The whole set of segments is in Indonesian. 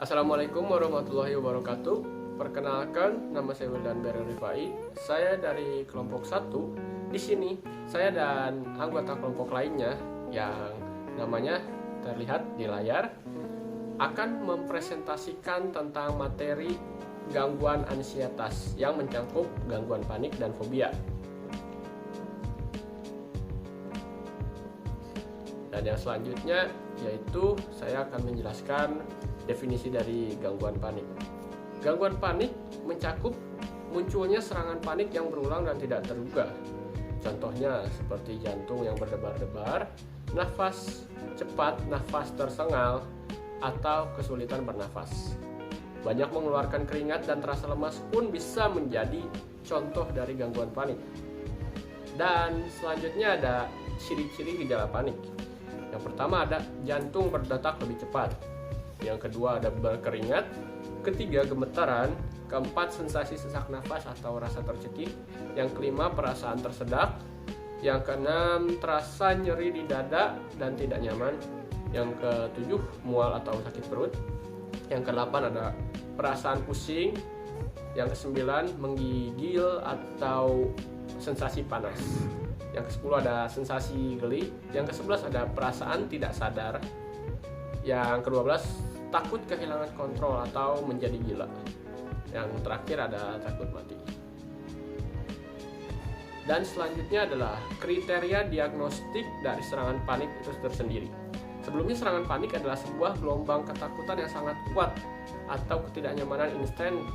Assalamualaikum warahmatullahi wabarakatuh. Perkenalkan, nama saya Wildan Beril Rifai. Saya dari kelompok 1. Di sini saya dan anggota kelompok lainnya yang namanya terlihat di layar akan mempresentasikan tentang materi gangguan ansietas yang mencakup gangguan panik dan fobia. Dan yang selanjutnya yaitu saya akan menjelaskan definisi dari gangguan panik. Gangguan panik mencakup munculnya serangan panik yang berulang dan tidak terduga. Contohnya seperti jantung yang berdebar-debar, nafas cepat, nafas tersengal, atau kesulitan bernafas. Banyak mengeluarkan keringat dan terasa lemas pun bisa menjadi contoh dari gangguan panik. Dan selanjutnya ada ciri-ciri gejala panik. Yang pertama ada jantung berdetak lebih cepat. Yang kedua ada berkeringat. Ketiga gemetaran. Keempat sensasi sesak nafas atau rasa tercekik. Yang kelima perasaan tersedak. Yang keenam terasa nyeri di dada dan tidak nyaman. Yang ketujuh mual atau sakit perut. Yang kedelapan ada perasaan pusing. Yang kesembilan menggigil atau sensasi panas. Yang ke-10 ada sensasi geli. Yang ke-11 ada perasaan tidak sadar. Yang ke-12 takut kehilangan kontrol atau menjadi gila. Yang terakhir ada takut mati. Dan selanjutnya adalah kriteria diagnostik dari serangan panik itu tersendiri. Sebelumnya serangan panik adalah sebuah gelombang ketakutan yang sangat kuat atau ketidaknyamanan instan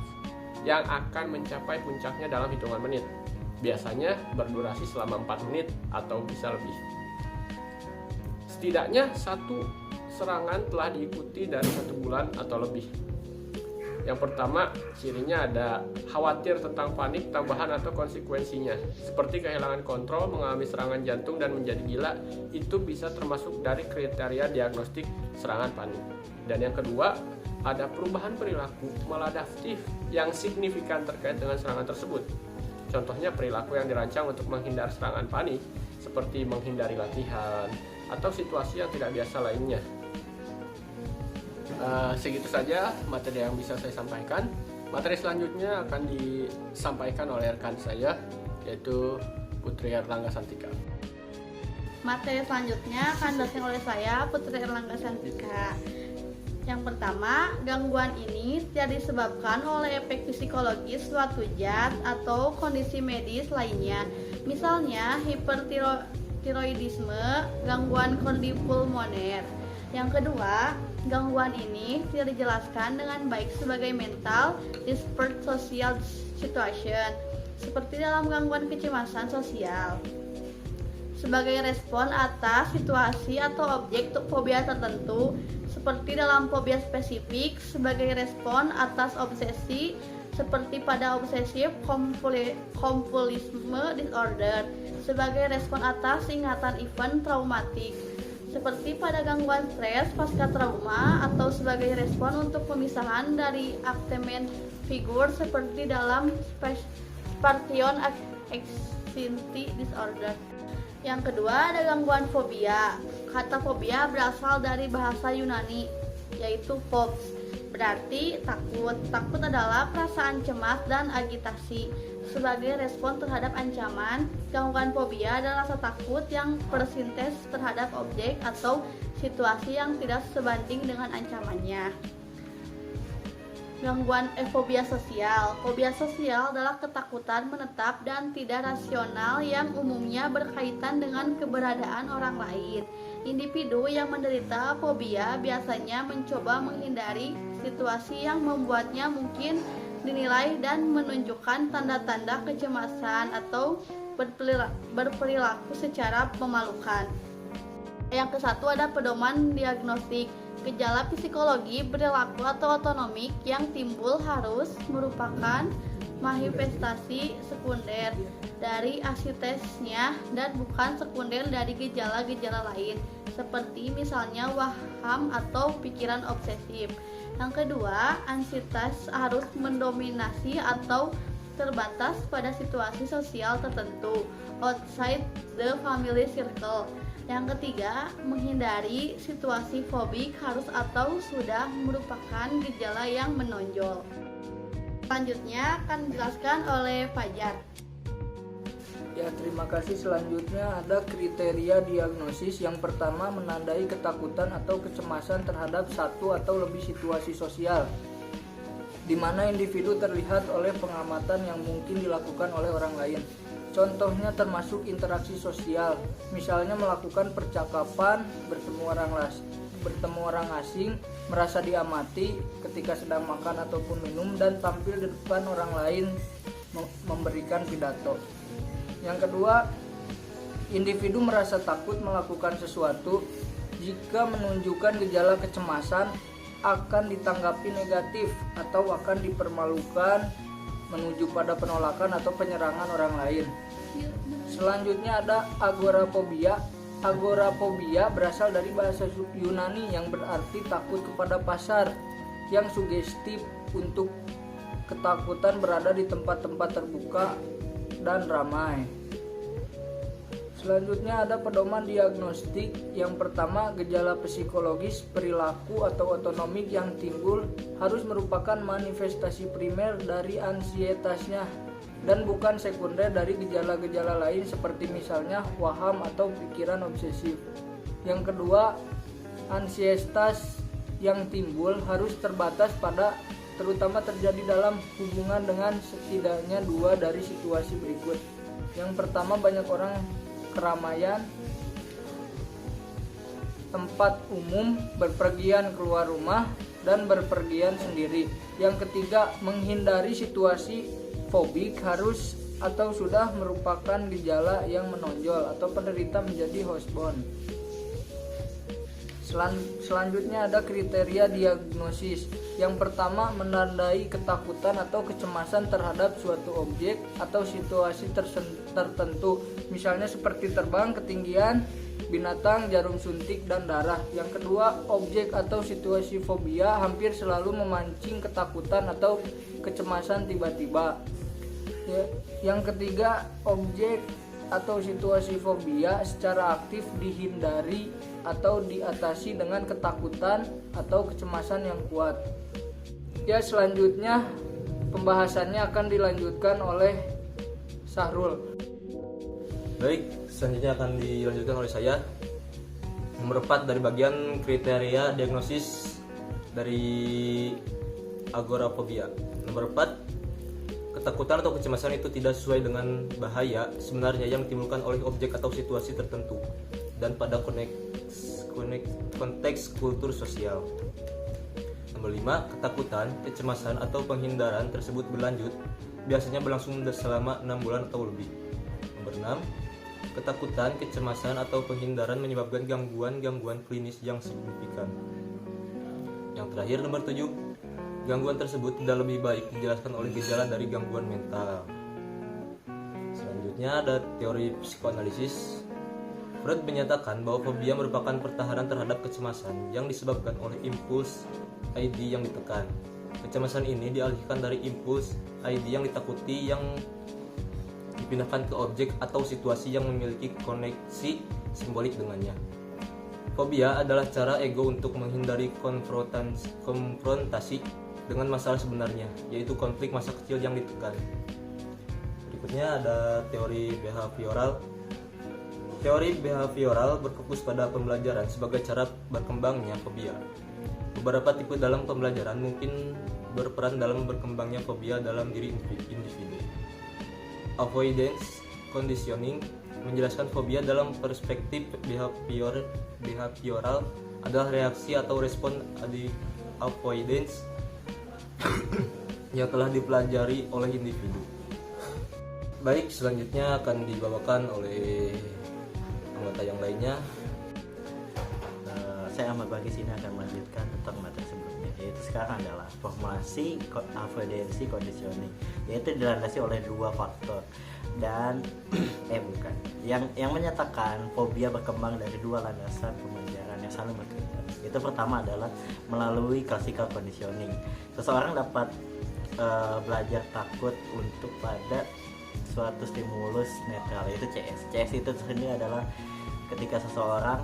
yang akan mencapai puncaknya dalam hitungan menit. Biasanya berdurasi selama 4 menit atau bisa lebih. Setidaknya satu serangan telah diikuti dari 1 bulan atau lebih. Yang pertama, cirinya ada khawatir tentang panik, tambahan atau konsekuensinya. Seperti kehilangan kontrol, mengalami serangan jantung, dan menjadi gila. Itu bisa termasuk dari kriteria diagnostik serangan panik. Dan yang kedua, ada perubahan perilaku maladaptif yang signifikan terkait dengan serangan tersebut. Contohnya perilaku yang dirancang untuk menghindar serangan panik, seperti menghindari latihan atau situasi yang tidak biasa lainnya. Segitu saja materi yang bisa saya sampaikan. Materi selanjutnya akan disampaikan oleh rekan saya, yaitu Putri Erlangga Santika. Materi selanjutnya akan disampaikan oleh saya, Putri Erlangga Santika. Yang pertama, gangguan ini tidak disebabkan oleh efek psikologis suatu zat atau kondisi medis lainnya. Misalnya hipertiroidisme, gangguan kardiopulmoner. Yang kedua, gangguan ini tidak dijelaskan dengan baik sebagai mental disparate social situation, seperti dalam gangguan kecemasan sosial. Sebagai respon atas situasi atau objek fobia tertentu, seperti dalam fobia spesifik, sebagai respon atas obsesi, seperti pada obsesif kompulsivme disorder, sebagai respon atas ingatan event traumatik, seperti pada gangguan stres pasca trauma, atau sebagai respon untuk pemisahan dari abstainment figur, seperti dalam spartition anxiety disorder. Yang kedua ada gangguan fobia. Kata fobia berasal dari bahasa Yunani, yaitu phobos, berarti takut. Takut adalah perasaan cemas dan agitasi. Sebagai respon terhadap ancaman, gangguan fobia adalah rasa takut yang persintes terhadap objek atau situasi yang tidak sebanding dengan ancamannya. Gangguan fobia sosial. Fobia sosial adalah ketakutan menetap dan tidak rasional yang umumnya berkaitan dengan keberadaan orang lain. Individu yang menderita fobia biasanya mencoba menghindari situasi yang membuatnya mungkin dinilai dan menunjukkan tanda-tanda kecemasan atau berperilaku secara memalukan. Yang kesatu ada pedoman diagnostik. Gejala psikologi perilaku atau otonomik yang timbul harus merupakan manifestasi sekunder dari asitesnya dan bukan sekunder dari gejala-gejala lain, seperti misalnya waham atau pikiran obsesif. Yang kedua, ansietas harus mendominasi atau terbatas pada situasi sosial tertentu outside the family circle. Yang ketiga, menghindari situasi fobik harus atau sudah merupakan gejala yang menonjol. Selanjutnya akan dijelaskan oleh Fajar. Ya, terima kasih. Selanjutnya ada kriteria diagnosis. Yang pertama, menandai ketakutan atau kecemasan terhadap satu atau lebih situasi sosial, di mana individu terlihat oleh pengamatan yang mungkin dilakukan oleh orang lain. Contohnya termasuk interaksi sosial, misalnya melakukan percakapan, bertemu orang asing, merasa diamati ketika sedang makan ataupun minum, dan tampil di depan orang lain memberikan pidato. Yang kedua, individu merasa takut melakukan sesuatu. Jika menunjukkan gejala kecemasan, akan ditanggapi negatif atau akan dipermalukan, menuju pada penolakan atau penyerangan orang lain. Selanjutnya ada agorafobia. Agorafobia berasal dari bahasa Yunani yang berarti takut kepada pasar, yang sugestif untuk ketakutan berada di tempat-tempat terbuka dan ramai. Selanjutnya ada pedoman diagnostik. Yang pertama, gejala psikologis, perilaku atau otonomik yang timbul harus merupakan manifestasi primer dari ansietasnya dan bukan sekunder dari gejala-gejala lain seperti misalnya waham atau pikiran obsesif. Yang kedua, ansietas yang timbul harus terbatas pada terutama terjadi dalam hubungan dengan setidaknya dua dari situasi berikut. Yang pertama, banyak orang, keramaian, tempat umum, berpergian keluar rumah, dan berpergian sendiri. Yang ketiga, menghindari situasi fobik harus atau sudah merupakan gejala yang menonjol atau penderita menjadi hostbound. Selanjutnya ada kriteria diagnosis. Yang pertama, menandai ketakutan atau kecemasan terhadap suatu objek atau situasi tertentu, misalnya seperti terbang, ketinggian, binatang, jarum suntik, dan darah. Yang kedua, objek atau situasi fobia hampir selalu memancing ketakutan atau kecemasan tiba-tiba. Yang ketiga, objek atau situasi fobia secara aktif dihindari atau diatasi dengan ketakutan atau kecemasan yang kuat. Ya, selanjutnya pembahasannya akan dilanjutkan oleh Sahrul. Baik, selanjutnya akan dilanjutkan oleh saya. Nomor 4 dari bagian kriteria diagnosis dari agorafobia. Nomor 4, ketakutan atau kecemasan itu tidak sesuai dengan bahaya sebenarnya yang ditimbulkan oleh objek atau situasi tertentu dan pada konteks kultur sosial. Nomor 5, ketakutan, kecemasan atau penghindaran tersebut berlanjut, biasanya berlangsung selama 6 bulan atau lebih. Nomor 6, ketakutan, kecemasan atau penghindaran menyebabkan gangguan klinis yang signifikan. Yang terakhir, nomor 7, gangguan tersebut tidak lebih baik dijelaskan oleh gejala dari gangguan mental. Selanjutnya ada teori psikoanalisis. Freud menyatakan bahwa fobia merupakan pertahanan terhadap kecemasan yang disebabkan oleh impuls ID yang ditekan. Kecemasan ini dialihkan dari impuls ID yang ditakuti yang dipindahkan ke objek atau situasi yang memiliki koneksi simbolik dengannya. Fobia adalah cara ego untuk menghindari konfrontasi dengan masalah sebenarnya, yaitu konflik masa kecil yang ditekan. Berikutnya ada teori behavioral. Teori behavioral berfokus pada pembelajaran sebagai cara berkembangnya fobia. Beberapa tipe dalam pembelajaran mungkin berperan dalam berkembangnya fobia dalam diri individu. Avoidance conditioning menjelaskan fobia dalam perspektif behavioral adalah reaksi atau respon avoidance yang telah dipelajari oleh individu. Baik, selanjutnya akan dibawakan oleh anggota yang lainnya. Saya Ahmad Bagi sini akan melanjutkan tentang materi sebelumnya, yaitu sekarang adalah formasi avoidance conditioning, yaitu dilandasi oleh dua faktor dan yang menyatakan fobia berkembang dari dua landasan pembelajaran yang saling berkaitan. Itu pertama adalah melalui classical conditioning. Seseorang dapat belajar takut untuk pada suatu stimulus netral, yaitu CS. CS itu sendiri adalah ketika seseorang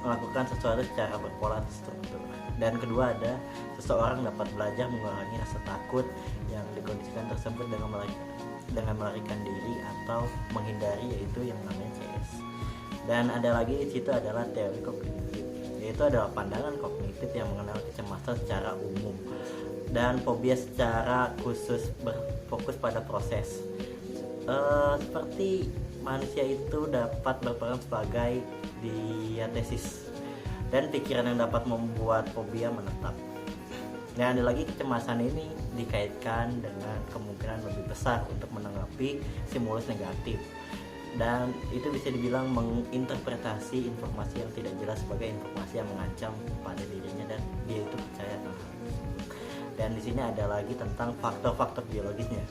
melakukan sesuatu secara berpola terstruktur. Dan kedua ada seseorang dapat belajar mengurangi rasa takut yang dikondisikan tersebut dengan melarikan diri atau menghindari, yaitu yang namanya CS. Dan ada lagi di situ adalah teori kognitif, yaitu adalah pandangan kognitif yang mengenal kecemasan secara umum dan fobia secara khusus berfokus pada proses. Seperti manusia itu dapat berperan sebagai diatesis dan pikiran yang dapat membuat fobia menetap. Dan ada lagi kecemasan ini dikaitkan dengan kemungkinan lebih besar untuk menanggapi stimulus negatif, dan itu bisa dibilang menginterpretasi informasi yang tidak jelas sebagai informasi yang mengancam pada dirinya dan dia itu percaya dengan hal tersebut. Dan di sini ada lagi tentang faktor-faktor biologisnya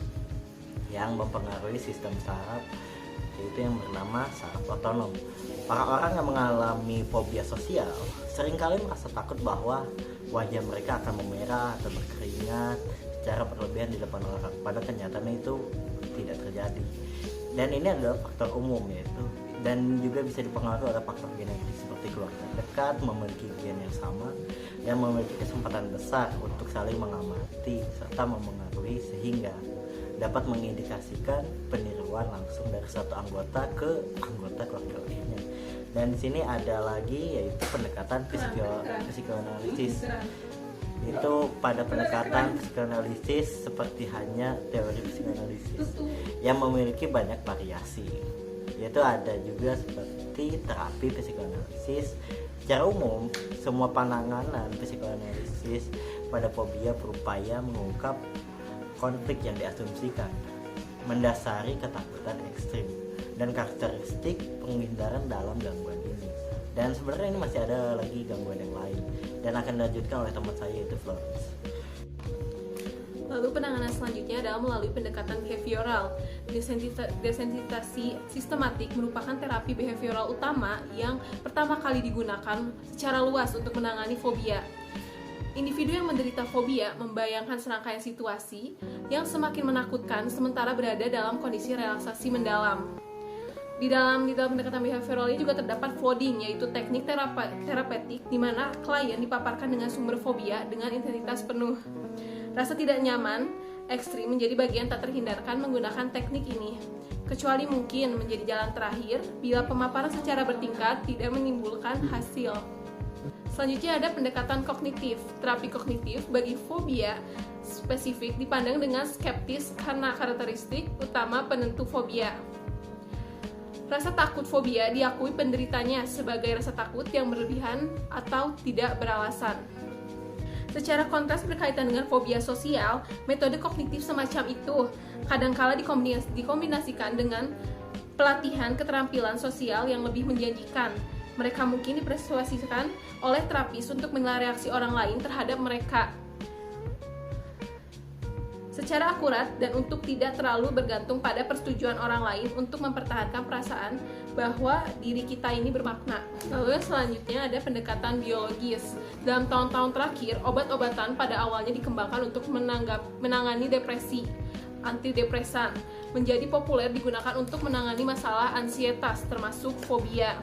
yang mempengaruhi sistem saraf, yaitu yang bernama saraf otonom. Para orang yang mengalami fobia sosial seringkali merasa takut bahwa wajah mereka akan memerah atau berkeringat secara berlebihan di depan orang, padahal kenyataannya itu tidak terjadi. Dan ini adalah faktor umum, yaitu dan juga bisa dipengaruhi oleh faktor genetik seperti keluarga dekat, memiliki gen yang sama, dan memiliki kesempatan besar untuk saling mengamati serta memengaruhi sehingga dapat mengindikasikan peniruan langsung dari satu anggota ke anggota keluarga lainnya. Dan di sini ada lagi yaitu pendekatan psikoanalisis. Itu pada pendekatan psikoanalisis seperti hanya teori psikoanalisis yang memiliki banyak variasi. Yaitu ada juga seperti terapi psikoanalisis. Secara umum, semua penanganan psikoanalisis pada fobia berupaya mengungkap konflik yang diasumsikan, mendasari ketakutan ekstrim dan karakteristik penghindaran dalam gangguan ini. Dan sebenarnya ini masih ada lagi gangguan yang lain dan akan dilanjutkan oleh teman saya, yaitu Florence. Lalu penanganan selanjutnya adalah melalui pendekatan behavioral. Desensitasi sistematik merupakan terapi behavioral utama yang pertama kali digunakan secara luas untuk menangani fobia. Individu yang menderita fobia membayangkan serangkaian situasi yang semakin menakutkan sementara berada dalam kondisi relaksasi mendalam. Di dalam pendekatan behavioral ini juga terdapat flooding, yaitu teknik terapeutik di mana klien dipaparkan dengan sumber fobia dengan intensitas penuh. Rasa tidak nyaman ekstrim menjadi bagian tak terhindarkan menggunakan teknik ini, kecuali mungkin menjadi jalan terakhir bila pemaparan secara bertingkat tidak menimbulkan hasil. Selanjutnya ada pendekatan kognitif. Terapi kognitif bagi fobia spesifik dipandang dengan skeptis karena karakteristik utama penentu fobia. Rasa takut fobia diakui penderitanya sebagai rasa takut yang berlebihan atau tidak beralasan. Secara kontras berkaitan dengan fobia sosial, metode kognitif semacam itu kadangkala dikombinasikan dengan pelatihan keterampilan sosial yang lebih menjanjikan. Mereka mungkin dipersuasikan oleh terapis untuk menilai reaksi orang lain terhadap mereka secara akurat dan untuk tidak terlalu bergantung pada persetujuan orang lain untuk mempertahankan perasaan bahwa diri kita ini bermakna. Lalu yang selanjutnya ada pendekatan biologis. Dalam tahun-tahun terakhir, obat-obatan pada awalnya dikembangkan untuk menangani depresi. Antidepresan menjadi populer digunakan untuk menangani masalah ansietas termasuk fobia.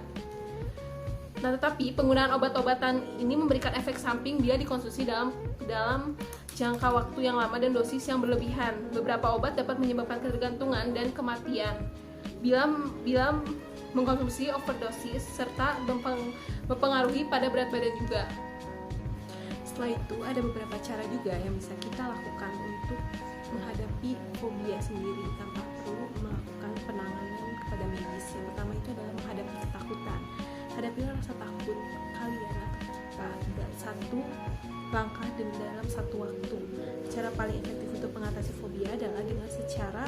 Nah, tetapi penggunaan obat-obatan ini memberikan efek samping bila dikonsumsi dalam jangka waktu yang lama dan dosis yang berlebihan. Beberapa obat dapat menyebabkan ketergantungan dan kematian bila mengkonsumsi overdosis serta mempengaruhi pada berat badan juga. Setelah itu ada beberapa cara juga yang bisa kita lakukan untuk menghadapi fobia sendiri tanpa perlu melakukan penanganan kepada medis. Yang pertama itu adalah menghadapi ketakutan. Hadapilah rasa takut kalian satu langkah dan dalam satu waktu. Cara paling efektif untuk mengatasi fobia adalah dengan secara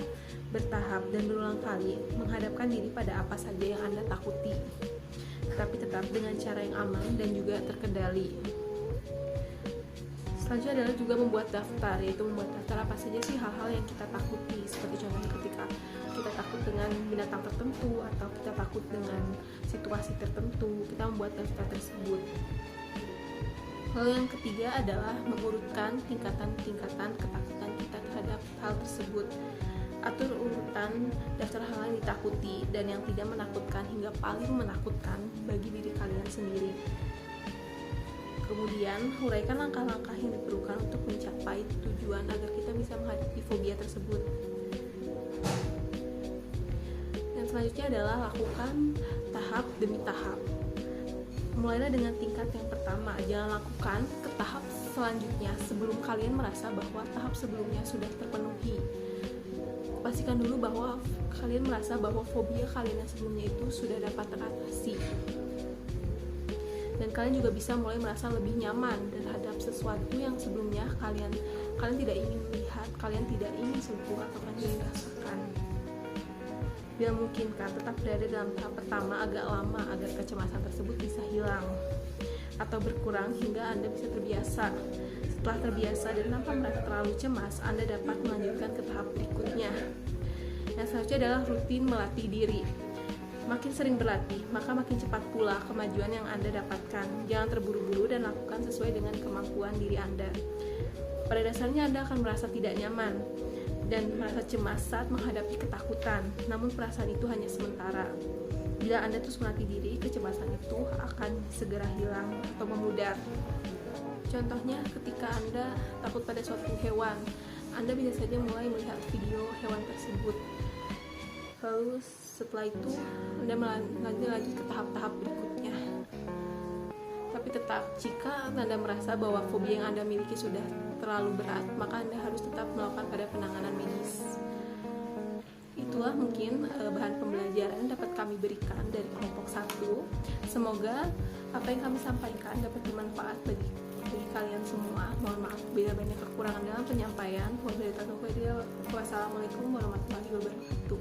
bertahap dan berulang kali menghadapkan diri pada apa saja yang Anda takuti, tetapi tetap dengan cara yang aman dan juga terkendali. Selanjutnya adalah juga membuat daftar, yaitu membuat daftar apa saja sih hal-hal yang kita takuti, seperti contohnya ketika kita takut dengan binatang tertentu atau kita takut dengan situasi tertentu, kita membuat daftar tersebut. Lalu yang ketiga adalah mengurutkan tingkatan-tingkatan ketakutan kita terhadap hal tersebut. Atur urutan daftar hal yang ditakuti dan yang tidak menakutkan hingga paling menakutkan bagi diri kalian sendiri. Kemudian, huraikan langkah-langkah yang diperlukan untuk mencapai tujuan agar kita bisa menghadapi fobia tersebut. Yang selanjutnya adalah lakukan tahap demi tahap. Mulailah dengan tingkat yang pertama, jangan lakukan ke tahap selanjutnya sebelum kalian merasa bahwa tahap sebelumnya sudah terpenuhi. Pastikan dulu bahwa kalian merasa bahwa fobia kalian yang sebelumnya itu sudah dapat teratasi. Dan kalian juga bisa mulai merasa lebih nyaman terhadap sesuatu yang sebelumnya kalian tidak ingin lihat, kalian tidak ingin sentuh atau kalian tidak rasakan. Bila memungkinkan, tetap berada dalam tahap pertama agak lama agar kecemasan tersebut bisa hilang atau berkurang hingga Anda bisa terbiasa. Setelah terbiasa dan tanpa merasa terlalu cemas, Anda dapat melanjutkan ke tahap berikutnya. Yang selanjutnya adalah rutin melatih diri. Makin sering berlatih, maka makin cepat pula kemajuan yang Anda dapatkan. Jangan terburu-buru dan lakukan sesuai dengan kemampuan diri Anda. Pada dasarnya Anda akan merasa tidak nyaman dan merasa cemas saat menghadapi ketakutan. Namun perasaan itu hanya sementara. Bila Anda terus melatih diri, kecemasan itu akan segera hilang atau memudar. Contohnya, ketika Anda takut pada suatu hewan, Anda bisa saja mulai melihat video hewan tersebut. Lalu setelah itu, Anda lanjut ke tahap-tahap berikutnya. Tapi tetap, jika Anda merasa bahwa fobia yang Anda miliki sudah terlalu berat, maka Anda harus tetap melakukan pada penanganan medis. Itulah mungkin bahan pembelajaran yang dapat kami berikan dari kelompok 1. Semoga apa yang kami sampaikan dapat bermanfaat bagi kalian semua. Mohon maaf bila banyak kekurangan dalam penyampaian. Wassalamualaikum warahmatullahi wabarakatuh.